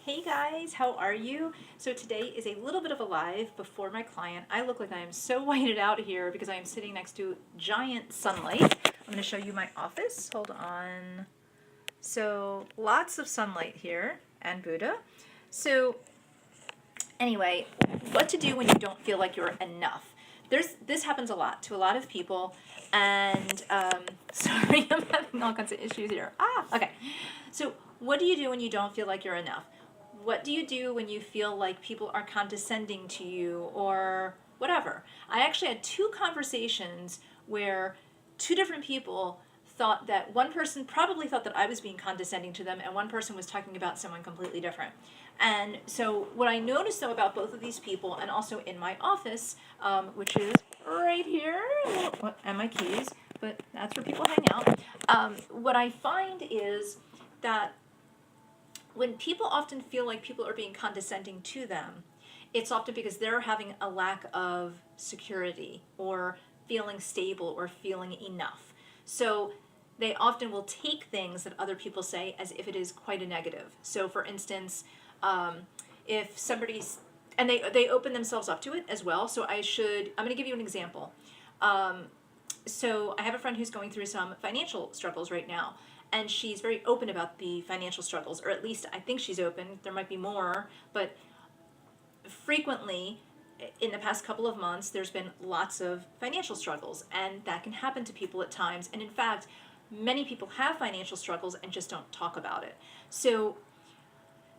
Hey guys, how are you? So today is a little bit of a live before my client. I look like I am so whited out here because I am sitting next to giant sunlight. I'm going to show you my office. Hold on. So lots of sunlight here and Buddha. So anyway, what to do when you don't feel like you're enough. This happens a lot to a lot of people, and sorry, I'm having all kinds of issues here. Okay. So what do you do when you don't feel like you're enough? What do you do when you feel like people are condescending to you or whatever? I actually had two conversations where two different people thought that one person probably thought that I was being condescending to them, and one person was talking about someone completely different. And so, what I noticed though about both of these people, and also in my office, which is right here, and my keys, but that's where people hang out, what I find is that when people often feel like people are being condescending to them, it's often because they're having a lack of security or feeling stable or feeling enough. So they often will take things that other people say as if it is quite a negative. So for instance, if somebody's, and they open themselves up to it as well. So I'm going to give you an example. So I have a friend who's going through some financial struggles right now, and she's very open about the financial struggles, or at least I think she's open. There might be more, but frequently in the past couple of months there's been lots of financial struggles, and that can happen to people at times. And in fact, many people have financial struggles and just don't talk about it. So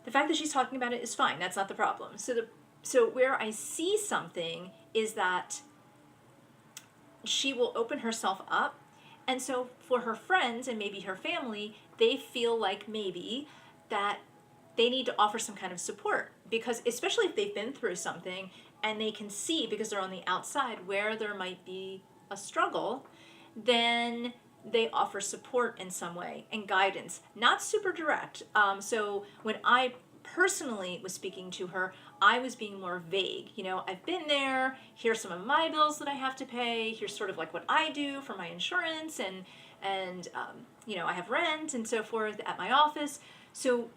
the fact that she's talking about it is fine. That's not the problem. So where I see something is that she will open herself up. And so for her friends and maybe her family, they feel like maybe that they need to offer some kind of support, because especially if they've been through something and they can see, because they're on the outside, where there might be a struggle, then they offer support in some way and guidance, not super direct. So when I personally was speaking to her, I was being more vague. I've been there. Here's some of my bills that I have to pay. Here's sort of like what I do for my insurance, and I have rent and so forth at my office. So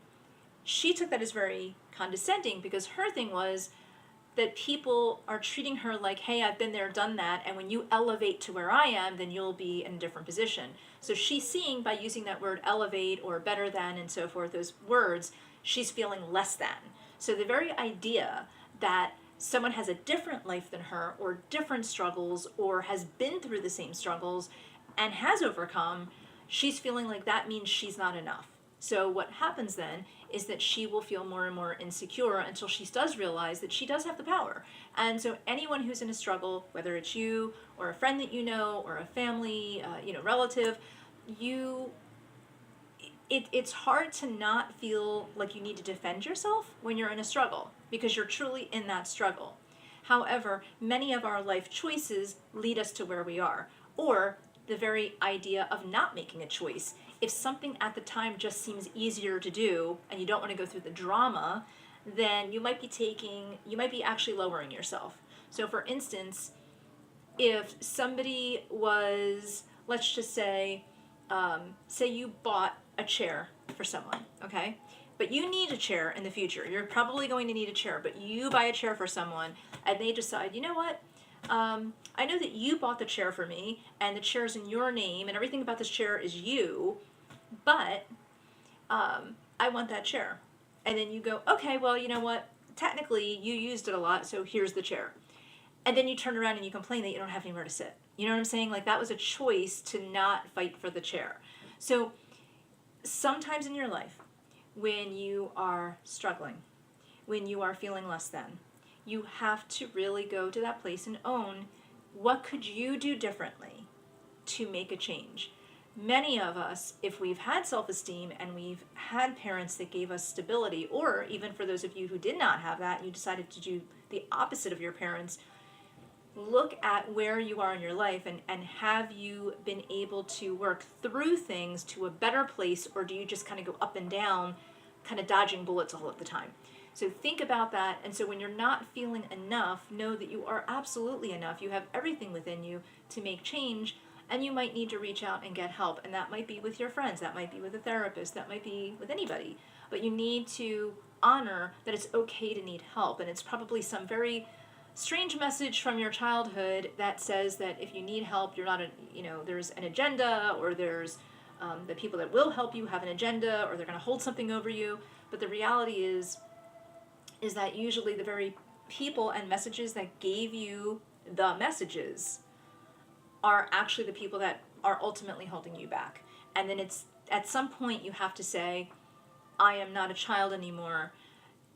she took that as very condescending, because her thing was that people are treating her like, hey, I've been there, done that, and when you elevate to where I am, then you'll be in a different position. So she's seeing, by using that word elevate or better than and so forth, those words, she's feeling less than. So the very idea that someone has a different life than her, or different struggles, or has been through the same struggles and has overcome, she's feeling like that means she's not enough. So what happens then is that she will feel more and more insecure until she does realize that she does have the power. And so anyone who's in a struggle, whether it's you or a friend that you know or a family, relative, it's hard to not feel like you need to defend yourself when you're in a struggle, because you're truly in that struggle. However, many of our life choices lead us to where we are, or the very idea of not making a choice. If something at the time just seems easier to do and you don't want to go through the drama, then you might be actually lowering yourself. So for instance, if somebody was, let's just say you bought a chair for someone, okay? But you need a chair in the future. You're probably going to need a chair, but you buy a chair for someone and they decide, you know what? I know that you bought the chair for me, and the chair's in your name, and everything about this chair is you, but I want that chair. And then you go, okay, well, you know what? Technically, you used it a lot, so here's the chair. And then you turn around and you complain that you don't have anywhere to sit. You know what I'm saying? Like, that was a choice to not fight for the chair. So sometimes in your life, when you are struggling, when you are feeling less than, you have to really go to that place and own, what could you do differently to make a change? Many of us, if we've had self-esteem and we've had parents that gave us stability, or even for those of you who did not have that, you decided to do the opposite of your parents, look at where you are in your life, and have you been able to work through things to a better place, or do you just kind of go up and down, kind of dodging bullets all of the time? So think about that. And so when you're not feeling enough, know that you are absolutely enough. You have everything within you to make change. and you might need to reach out and get help. And that might be with your friends, that might be with a therapist, that might be with anybody. But you need to honor that it's okay to need help. And it's probably some very strange message from your childhood that says that if you need help, you're not there's an agenda, or there's the people that will help you have an agenda, or they're going to hold something over you. But the reality is that usually the very people and messages that gave you the messages are actually the people that are ultimately holding you back. And then it's at some point you have to say, I am not a child anymore.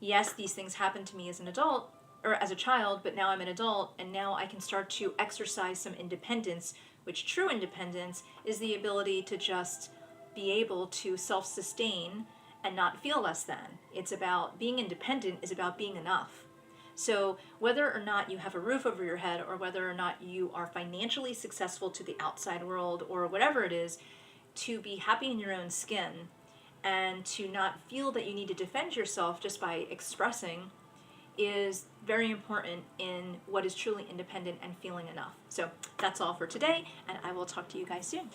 Yes, these things happened to me as an adult or as a child, but now I'm an adult, and now I can start to exercise some independence, which true independence is the ability to just be able to self-sustain and not feel less than. It's about being independent, is about being enough. So whether or not you have a roof over your head, or whether or not you are financially successful to the outside world, or whatever it is, to be happy in your own skin and to not feel that you need to defend yourself just by expressing is very important in what is truly independent and feeling enough. So that's all for today, and I will talk to you guys soon.